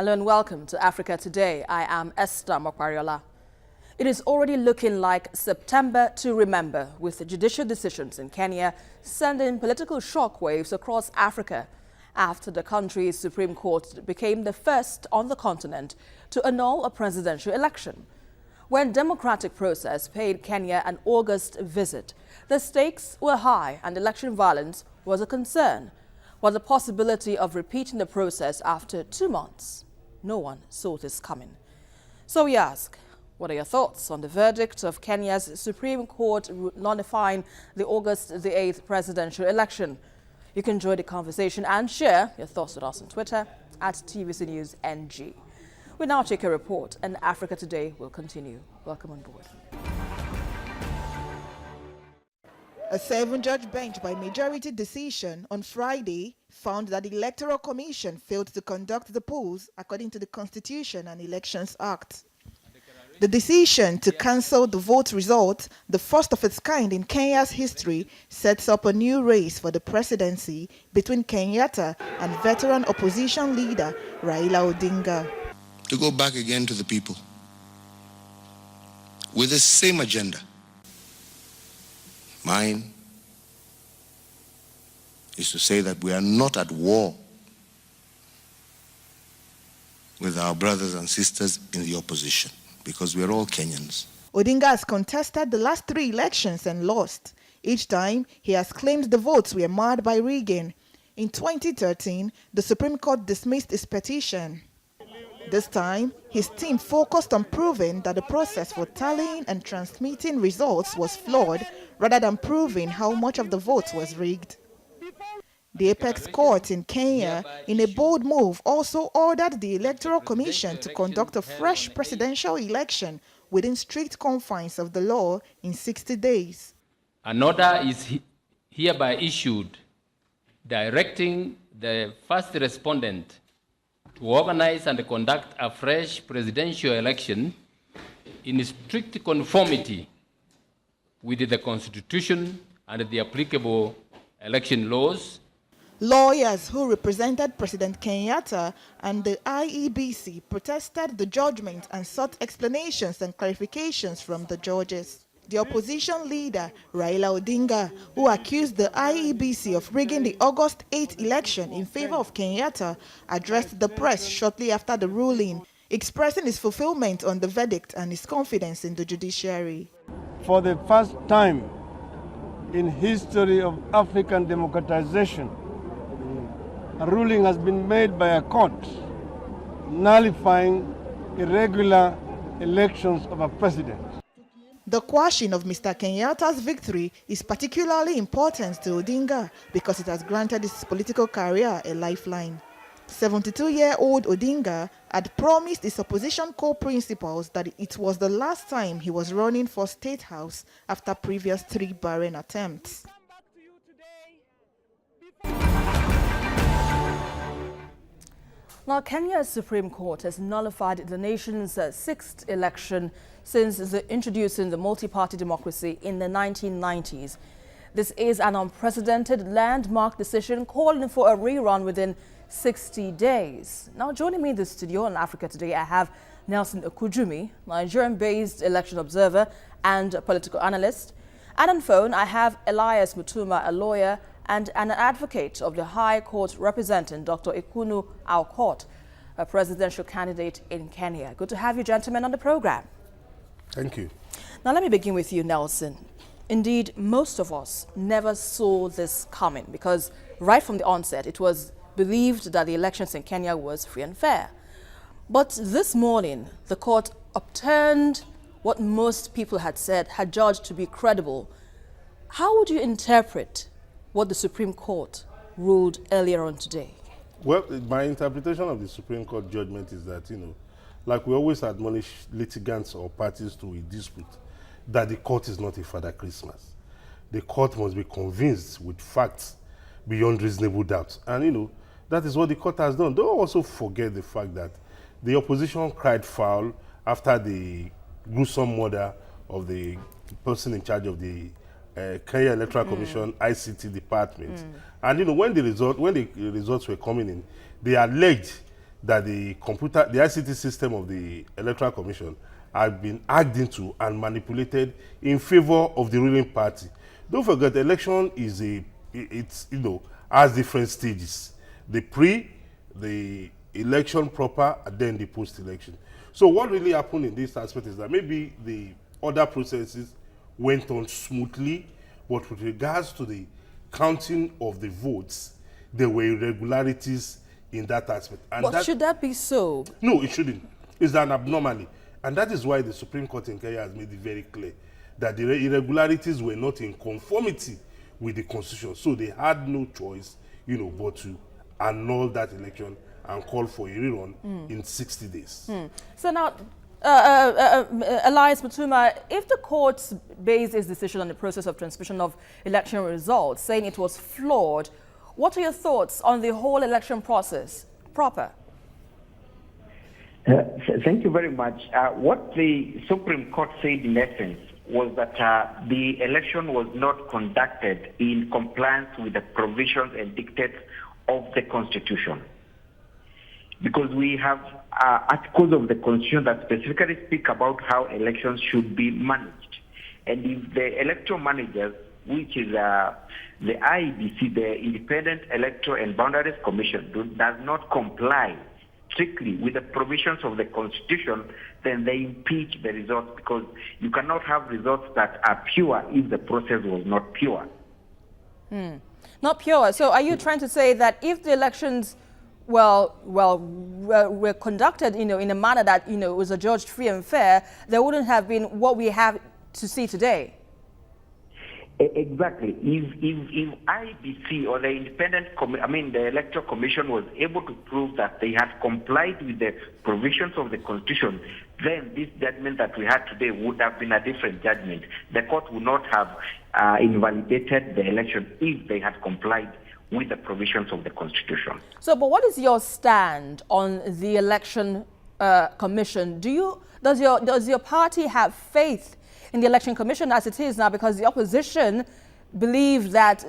Hello and welcome to Africa Today. I am Esther Mokwariola. It is already looking like September to remember, with the judicial decisions in Kenya sending political shockwaves across Africa after the country's Supreme Court became the first on the continent to annul a presidential election. When democratic process paid Kenya an August visit, the stakes were high and election violence was a concern. But the possibility of repeating the process after 2 months, no one saw this coming. So we ask, what are your thoughts on the verdict of Kenya's Supreme Court nullifying the August the 8th presidential election? You can join the conversation and share your thoughts with us on Twitter at TVC News NG. We now take a report, and Africa Today will continue. Welcome on board. A 7-judge bench by majority decision on Friday found that the Electoral Commission failed to conduct the polls according to the Constitution and Elections Act. The decision to cancel the vote result, the first of its kind in Kenya's history, sets up a new race for the presidency between Kenyatta and veteran opposition leader Raila Odinga. To go back again to the people with the same agenda. Mine is to say that we are not at war with our brothers and sisters in the opposition, because we are all Kenyans. Odinga has contested the last 3 elections and lost. Each time, he has claimed the votes were marred by rigging. In 2013, the Supreme Court dismissed his petition. This time, his team focused on proving that the process for tallying and transmitting results was flawed rather than proving how much of the votes was rigged. The apex court in Kenya, in a bold move, also ordered the Electoral Commission to conduct a fresh presidential election within strict confines of the law in 60 days. An order is hereby issued directing the first respondent to organize and conduct a fresh presidential election in strict conformity with the Constitution and the applicable election laws. Lawyers who represented President Kenyatta and the IEBC protested the judgment and sought explanations and clarifications from the judges. The opposition leader, Raila Odinga, who accused the IEBC of rigging the August 8th election in favor of Kenyatta, addressed the press shortly after the ruling, expressing his fulfillment on the verdict and his confidence in the judiciary. For the first time in history of African democratization, a ruling has been made by a court nullifying irregular elections of a president. The quashing of Mr. Kenyatta's victory is particularly important to Odinga because it has granted his political career a lifeline. 72-year-old Odinga had promised his opposition co-principals that it was the last time he was running for State House after previous 3 barren attempts. Now, Kenya's Supreme Court has nullified the nation's 6th election since introducing the multi-party democracy in the 1990s. This is an unprecedented landmark decision calling for a rerun within 60 days. Now, joining me in the studio on Africa Today, I have Nelson Okujumi, Nigerian-based election observer and political analyst. And on phone, I have Elias Mutuma, a lawyer and an advocate of the High Court representing Dr. Ikunu Aukot, a presidential candidate in Kenya. Good to have you gentlemen on the program. Thank you. Now let me begin with you, Nelson. Indeed, most of us never saw this coming because right from the onset, it was believed that the elections in Kenya was free and fair. But this morning, the court upturned what most people had judged to be credible. How would you interpret what the Supreme Court ruled earlier on today? Well, my interpretation of the Supreme Court judgment is that, like we always admonish litigants or parties to a dispute, that the court is not a Father Christmas. The court must be convinced with facts beyond reasonable doubt. And, that is what the court has done. Don't also forget the fact that the opposition cried foul after the gruesome murder of the person in charge of the Kenya Electoral Commission ICT department. And when the results were coming in, they alleged that the ICT system of the Electoral Commission have been hacked into and manipulated in favor of the ruling party. Don't forget, election is has different stages: the pre, the election proper, and then the post-election. So what really happened in this aspect is that maybe the other processes went on smoothly, but with regards to the counting of the votes, there were irregularities in that aspect. And but should that be so? No, it shouldn't. It's an abnormality. And that is why the Supreme Court in Kenya has made it very clear that the irregularities were not in conformity with the Constitution. So they had no choice, but to annul that election and call for a rerun in 60 days. So now, Elias Mutuma, if the court based its decision on the process of transmission of election results, saying it was flawed, what are your thoughts on the whole election process proper? Thank you very much. What the Supreme Court said in essence was that the election was not conducted in compliance with the provisions and dictates of the Constitution. Because we have articles of the Constitution that specifically speak about how elections should be managed. And if the electoral managers, which is the IEBC, the Independent Electoral and Boundaries Commission, does not comply strictly with the provisions of the Constitution, then they impeach the results, because you cannot have results that are pure if the process was not pure. Not pure. So are you trying to say that if the elections were conducted, in a manner that, was adjudged free and fair, there wouldn't have been what we have to see today? Exactly. If IBC or the the Electoral Commission was able to prove that they had complied with the provisions of the Constitution, then this judgment that we had today would have been a different judgment. The court would not have invalidated the election if they had complied with the provisions of the Constitution. So, but what is your stand on the Election Commission? Does your party have faith in the Election Commission as it is now, because the opposition believe that,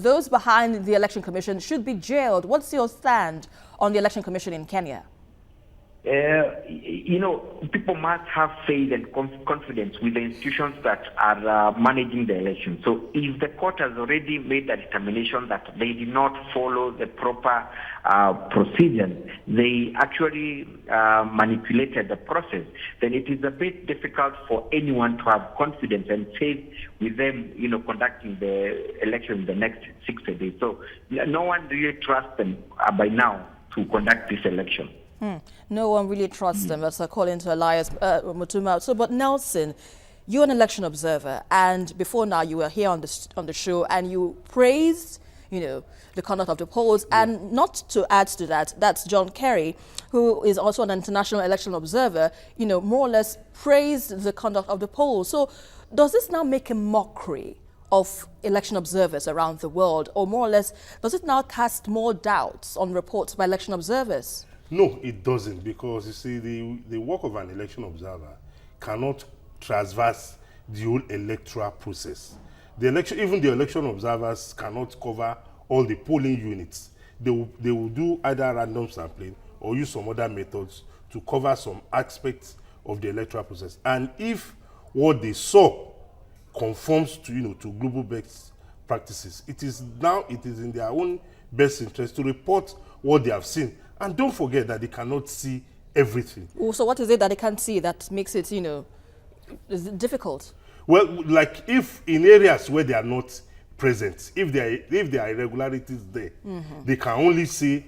those behind the Election Commission should be jailed? What's your stand on the Election Commission in Kenya? People must have faith and confidence with the institutions that are managing the election. So if the court has already made the determination that they did not follow the proper procedures, they actually manipulated the process, then it is a bit difficult for anyone to have confidence and faith with them, conducting the election in the next 60 days. So no one really trusts them by now to conduct this election. No one really trusts them. That's according to Elias Mutuma. So, but Nelson, you're an election observer, and before now you were here on the show, and you praised, the conduct of the polls. Yeah. And not to add to that, that's John Kerry, who is also an international election observer, more or less praised the conduct of the polls. So, does this now make a mockery of election observers around the world, or more or less, does it now cast more doubts on reports by election observers? No, it doesn't, because you see, the work of an election observer cannot traverse the whole electoral process. Even the election observers cannot cover all the polling units. They will do either random sampling or use some other methods to cover some aspects of the electoral process. And if what they saw conforms to to global best practices, it is in their own best interest to report what they have seen. And don't forget that they cannot see everything. So what is it that they can't see that makes it, is it difficult? Well, like if in areas where they are not present, if there are irregularities there, they can only say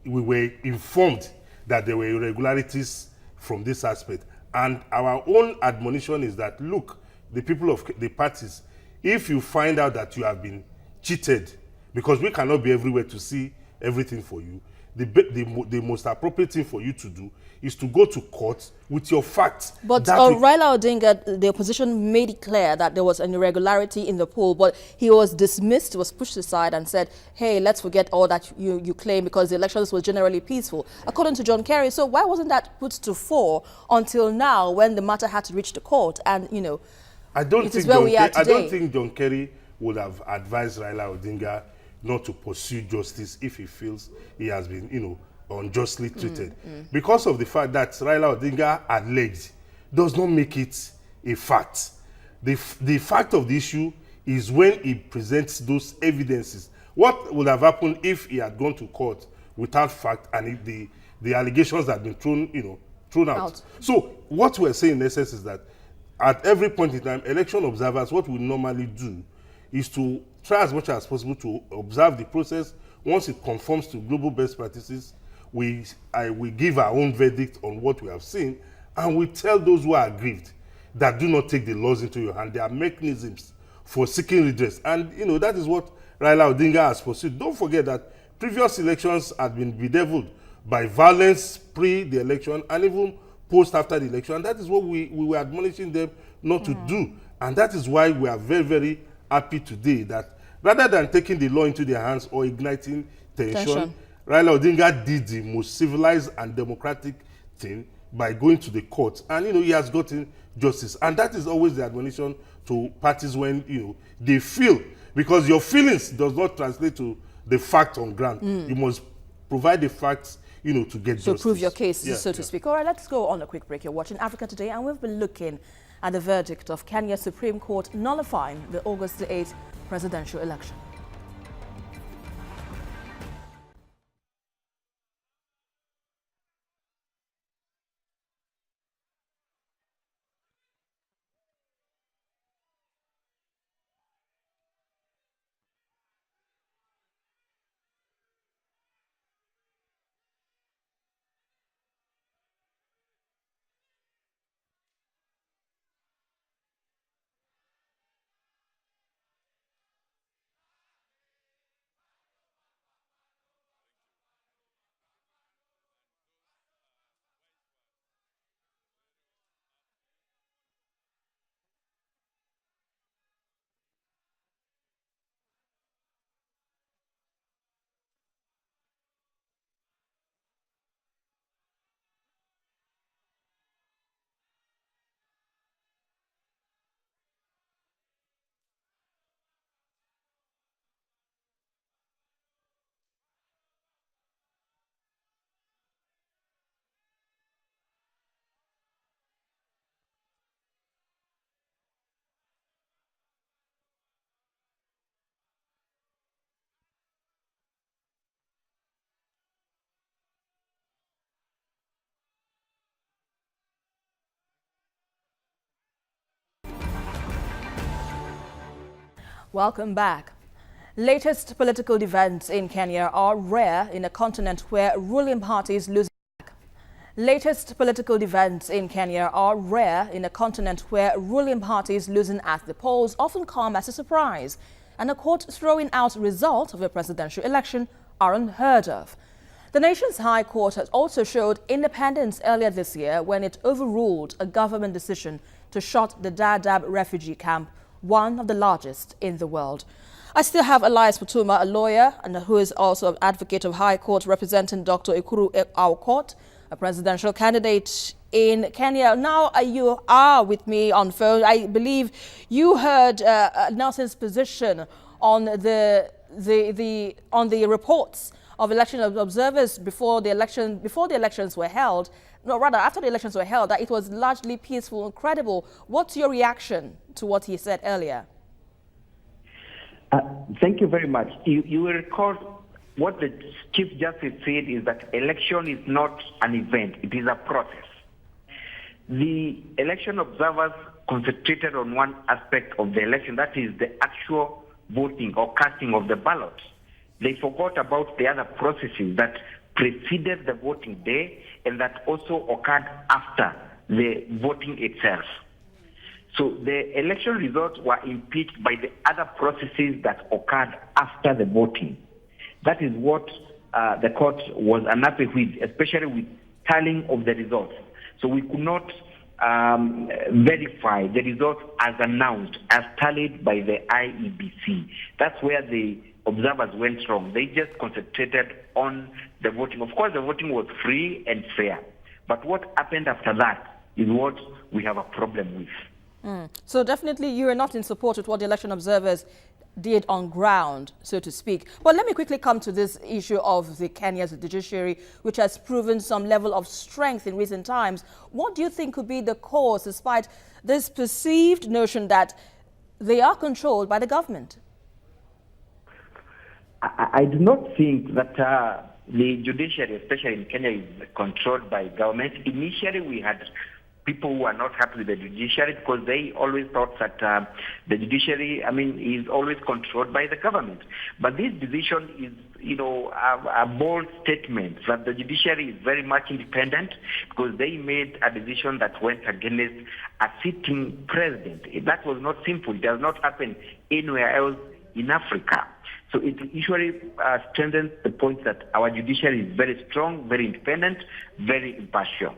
we were informed that there were irregularities from this aspect. And our own admonition is that, look, the people of the parties, if you find out that you have been cheated, because we cannot be everywhere to see everything for you, the most appropriate thing for you to do is to go to court with your facts. But Raila Odinga, the opposition, made it clear that there was an irregularity in the poll, but he was dismissed, was pushed aside and said, hey, let's forget all that you claim, because the elections were generally peaceful, according to John Kerry. So why wasn't that put to fore until now, when the matter had to reach the court? And, I don't think John Kerry would have advised Raila Odinga not to pursue justice if he feels he has been, unjustly treated. Because of the fact that Raila Odinga alleged does not make it a fact. The fact of the issue is when he presents those evidences. What would have happened if he had gone to court without fact and if the allegations had been thrown out? So what we're saying in essence is that at every point in time, election observers, what we normally do is to try as much as possible to observe the process. Once it conforms to global best practices, we give our own verdict on what we have seen, and we tell those who are aggrieved that do not take the laws into your hand. There are mechanisms for seeking redress. And, that is what Raila Odinga has pursued. Don't forget that previous elections had been bedeviled by violence pre the election and even post after the election. And that is what we were admonishing them not to do. And that is why we are very, very happy today that rather than taking the law into their hands or igniting tension, Raila Odinga did the most civilized and democratic thing by going to the court. And, he has gotten justice. And that is always the admonition to parties when, they feel, because your feelings does not translate to the fact on ground. You must provide the facts, to get justice. So prove your case, so to speak. All right, let's go on a quick break. You're watching Africa Today, and we've been looking at the verdict of Kenya Supreme Court nullifying the August 8th presidential election. Welcome back. Latest political events in Kenya are rare in a continent where ruling parties lose. Latest political events in Kenya are rare in a continent where ruling parties losing at the polls often come as a surprise, and a court throwing out results of a presidential election are unheard of. The nation's High Court has also showed independence earlier this year when it overruled a government decision to shut the Dadaab refugee camp, one of the largest in the world. I still have Elias Putuma, a lawyer and who is also an advocate of High Court, representing Dr. Ikuru Aukot, a presidential candidate in Kenya. Now you are with me on phone. I believe you heard Nelson's position on the reports of election observers before the elections were held. No, rather after the elections were held, that it was largely peaceful and credible. What's your reaction to what he said earlier? Thank you very much. You will recall what the Chief Justice said is that election is not an event, it is a process. The election observers concentrated on one aspect of the election, that is the actual voting or casting of the ballot. They forgot about the other processes that preceded the voting day and that also occurred after the voting itself. So the election results were impeached by the other processes that occurred after the voting. That is what the court was unhappy with, especially with tallying of the results. So we could not verify the results as announced, as tallied by the IEBC. That's where the observers went wrong. They just concentrated on the voting. Of course, the voting was free and fair. But what happened after that is what we have a problem with. So definitely you are not in support with what the election observers did on ground, so to speak. But let me quickly come to this issue of the Kenya's judiciary, which has proven some level of strength in recent times. What do you think could be the cause, despite this perceived notion that they are controlled by the government? I do not think that the judiciary, especially in Kenya, is controlled by government. Initially, we had people who are not happy with the judiciary because they always thought that the judiciary, is always controlled by the government. But this decision is, a bold statement that the judiciary is very much independent because they made a decision that went against a sitting president. That was not simple. It does not happen anywhere else in Africa. So it usually strengthens the point that our judiciary is very strong, very independent, very impartial.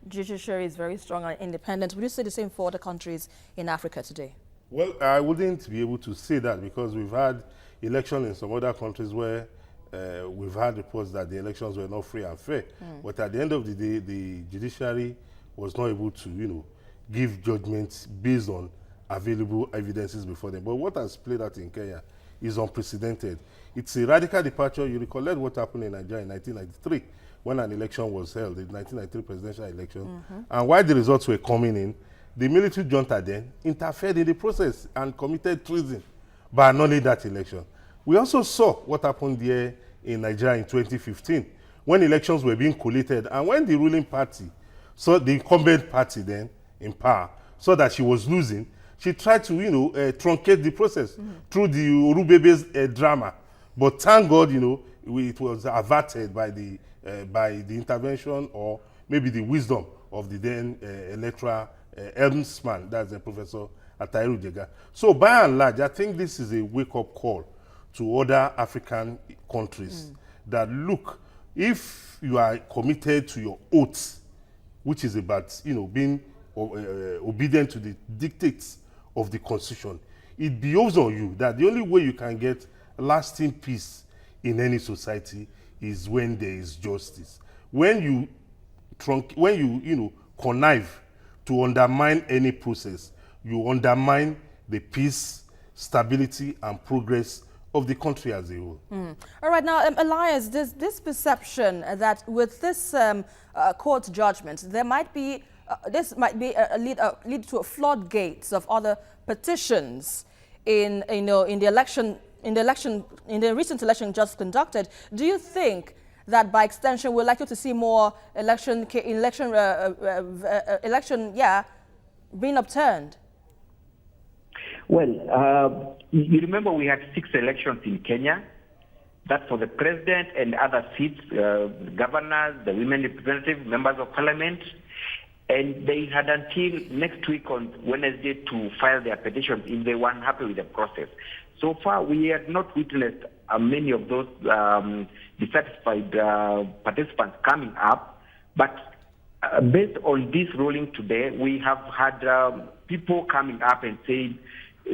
Judiciary is very strong and independent. Would you say the same for other countries in Africa today? Well, I wouldn't be able to say that because we've had elections in some other countries where we've had reports that the elections were not free and fair. But at the end of the day, the judiciary was not able to, give judgments based on available evidences before them. But what has played out in Kenya is unprecedented. It's a radical departure. You recollect what happened in Nigeria in 1993 when an election was held, the 1993 presidential election. And while the results were coming in, the military junta then interfered in the process and committed treason by annulling that election. We also saw what happened there in Nigeria in 2015 when elections were being collated and when the ruling party, so the incumbent party then in power, saw that she was losing, she tried to, truncate the process through the Orubebe's drama. But thank God, it was averted by the intervention or maybe the wisdom of the then electoral helmsman, that's Professor Atairu Jega. So by and large, I think this is a wake-up call to other African countries that, look, if you are committed to your oath, which is about, being obedient to the dictates of the Constitution, it behoves on you that the only way you can get lasting peace in any society is when there is justice. When you connive to undermine any process, you undermine the peace, stability, and progress of the country as a whole. All right, now, Elias, this perception that with this court judgment, there might be this might be lead to a floodgates of other petitions in the recent election just conducted. Do you think that by extension we're likely to see more election being upturned? Well, you remember we had 6 elections in Kenya. That for the president and other seats, governors, the women representatives, members of parliament. And they had until next week on Wednesday to file their petitions if they weren't happy with the process. So far, we have not witnessed many of those dissatisfied participants coming up. But based on this ruling today, we have had people coming up and saying,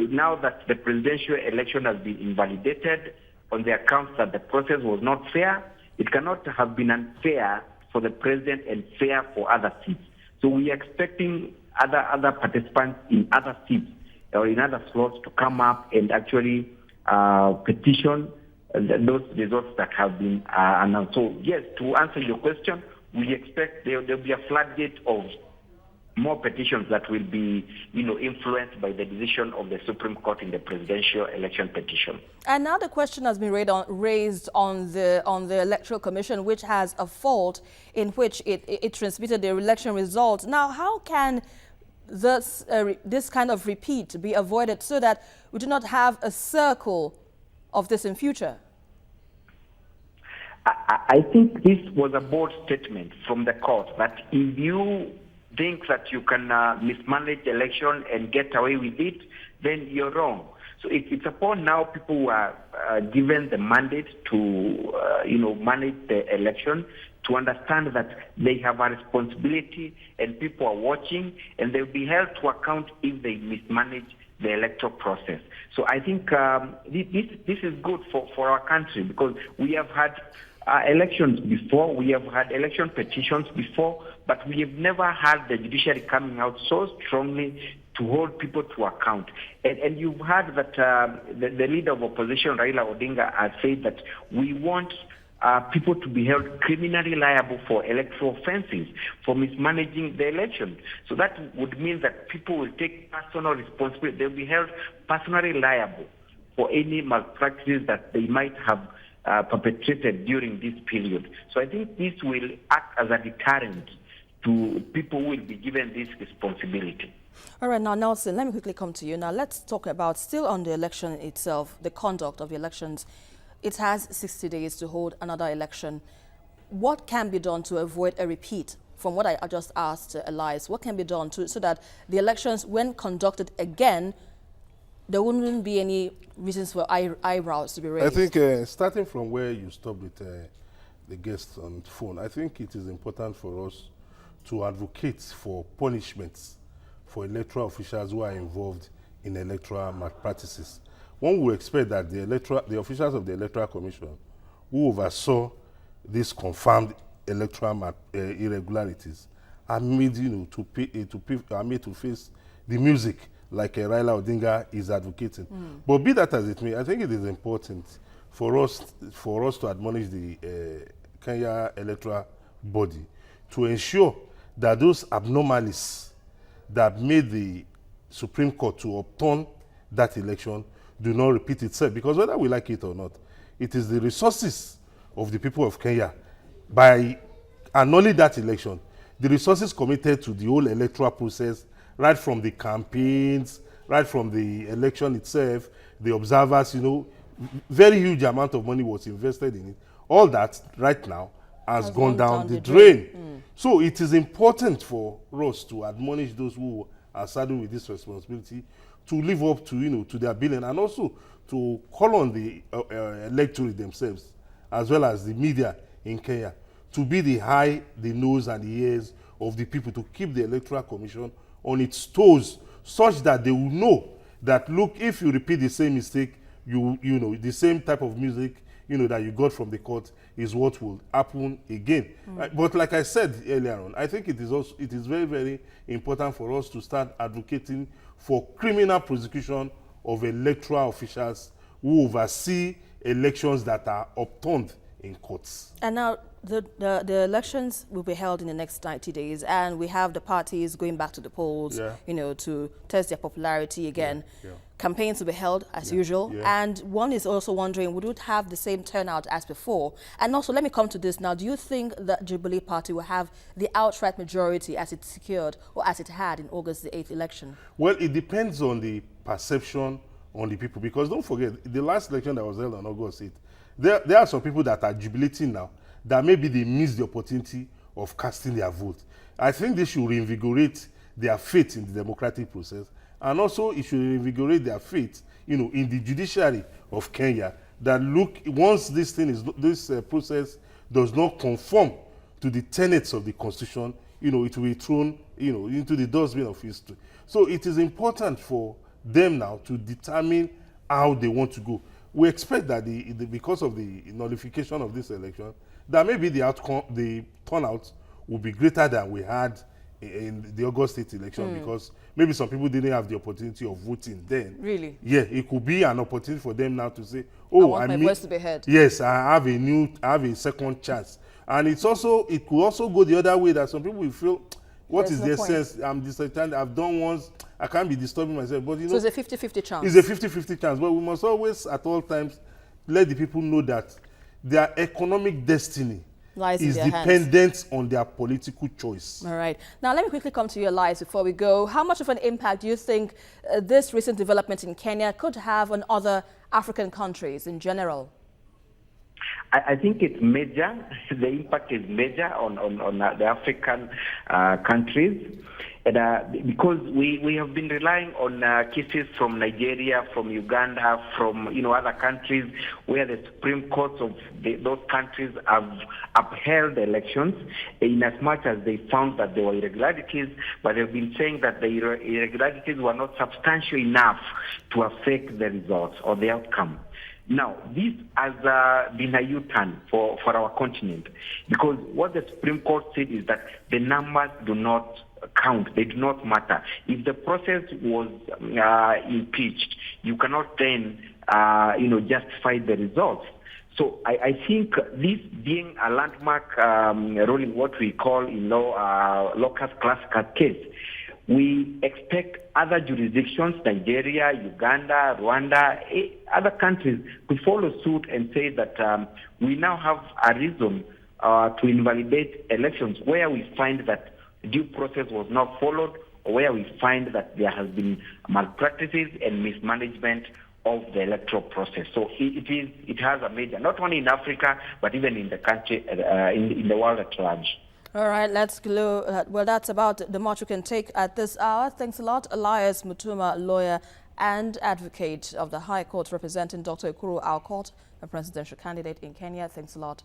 now that the presidential election has been invalidated on the account that the process was not fair, it cannot have been unfair for the president and fair for other seats. So we are expecting other participants in other seats or in other slots to come up and actually petition those results that have been announced. So yes, to answer your question, we expect there will be a floodgate of more petitions that will be, influenced by the decision of the Supreme Court in the presidential election petition. And now the question has been raised on the Electoral Commission, which has a fault in which it transmitted the election results. Now, how can this kind of repeat be avoided so that we do not have a circle of this in future? I think this was a bold statement from the court that if you think that you can mismanage the election and get away with it, then you're wrong. So it's upon now people who are given the mandate to, manage the election to understand that they have a responsibility and people are watching and they'll be held to account if they mismanage the electoral process. So I think this is good for our country because we have had elections before. We have had election petitions before, but we have never had the judiciary coming out so strongly to hold people to account. And you've heard that the leader of opposition, Raila Odinga, has said that we want people to be held criminally liable for electoral offenses, for mismanaging the election. So that would mean that people will take personal responsibility. They'll be held personally liable for any malpractices that they might have perpetrated during this period. So I think this will act as a deterrent to people who will be given this responsibility. All right, now, Nelson, let me quickly come to you. Now, let's talk about, still on the election itself, the conduct of the elections. It has 60 days to hold another election. What can be done to avoid a repeat? From what I just asked Elias, what can be done so that the elections, when conducted again, there wouldn't be any reasons for eyebrows to be raised? I think starting from where you stopped with the guest on the phone, I think it is important for us to advocate for punishments for electoral officials who are involved in electoral malpractices. One would expect that the officials of the Electoral Commission who oversaw these confirmed electoral irregularities are made, to face the music like Raila Odinga is advocating. But be that as it may, I think it is important for us to admonish the Kenya electoral body to ensure that those abnormalities that made the Supreme Court to upturn that election do not repeat itself. Because whether we like it or not, it is the resources of the people of Kenya, by annulling that election, the resources committed to the whole electoral process, right from the campaigns, right from the election itself, the observers, very huge amount of money was invested in it. All that right now has gone down the drain. So it is important for us to admonish those who are saddled with this responsibility to live up to, to their billing, and also to call on the electorate themselves, as well as the media in Kenya, to be the nose and the ears of the people, to keep the Electoral Commission on its toes, such that they will know that, look, if you repeat the same mistake, the same type of music, that you got from the court is what will happen again. But like I said earlier on, I think it is very, very important for us to start advocating for criminal prosecution of electoral officials who oversee elections that are upturned in courts. And now the elections will be held in the next 90 days, and we have the parties going back to the polls, to test their popularity again. Campaigns will be held as usual, and one is also wondering, would it have the same turnout as before? And also, let me come to this now. Do you think that Jubilee Party will have the outright majority as it secured or as it had in August the 8th election? Well, it depends on the perception on the people, because don't forget, the last election that was held on August 8th, there are some people that are jubilating now that maybe they missed the opportunity of casting their vote. I think they should reinvigorate their faith in the democratic process, and also it should reinvigorate their faith, in the judiciary of Kenya. That, look, once this process does not conform to the tenets of the Constitution, it will be thrown, into the dustbin of history. So it is important for them now to determine how they want to go. We expect that because of the nullification of this election, that maybe the turnout will be greater than we had in the August 8th election, because maybe some people didn't have the opportunity of voting then. Really? Yeah, it could be an opportunity for them now to say, I want my voice to be heard. Yes, I have a second chance. And it could also go the other way, that some people will feel, what is the sense? I'm disadvantaged, I've done once, I can't be disturbing myself. But so it's a 50-50 chance. It's a 50-50 chance. But we must always, at all times, let the people know that their economic destiny is dependent on their political choice. All right. Now, let me quickly come to you, Elias, before we go. How much of an impact do you think this recent development in Kenya could have on other African countries in general? I think it's major. The impact is major on the African countries. And because we have been relying on cases from Nigeria, from Uganda, from other countries where the Supreme Courts of those countries have upheld elections, in as much as they found that there were irregularities, but they've been saying that the irregularities were not substantial enough to affect the results or the outcome. Now, this has been a U-turn for our continent, because what the Supreme Court said is that the numbers do not count, they do not matter. If the process was impeached, you cannot then justify the results. So I think this being a landmark ruling, what we call in law locus classica case, we expect other jurisdictions, Nigeria, Uganda, Rwanda, other countries to follow suit and say that we now have a reason to invalidate elections where we find that due process was not followed, or where we find that there has been malpractices and mismanagement of the electoral process. So it has a major, not only in Africa, but even in the country, in the world at large. All right, let's go. Well, that's about the much we can take at this hour. Thanks a lot, Elias Mutuma, lawyer and advocate of the High Court, representing Dr. Ekuru Aukot, a presidential candidate in Kenya. Thanks a lot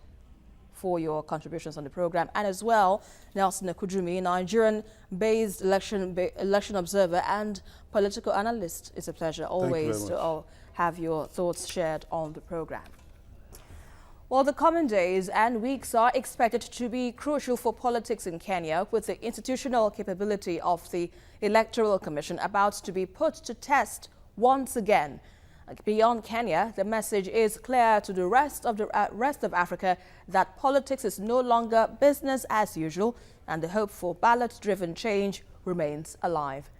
for your contributions on the program. And as well, Nelson Ekujumi, Nigerian-based election observer and political analyst. It's a pleasure always to have your thoughts shared on the program. Well, the coming days and weeks are expected to be crucial for politics in Kenya, with the institutional capability of the Electoral Commission about to be put to test once again. Beyond Kenya, the message is clear to the rest of Africa that politics is no longer business as usual, and the hope for ballot-driven change remains alive.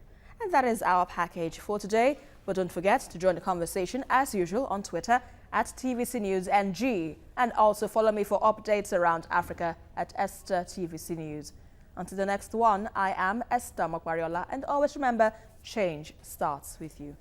And that is our package for today. But don't forget to join the conversation as usual on Twitter at TVC News NG, and also follow me for updates around Africa at Esther TVC News. Until the next one, I am Esther Mokwariola, and always remember, change starts with you.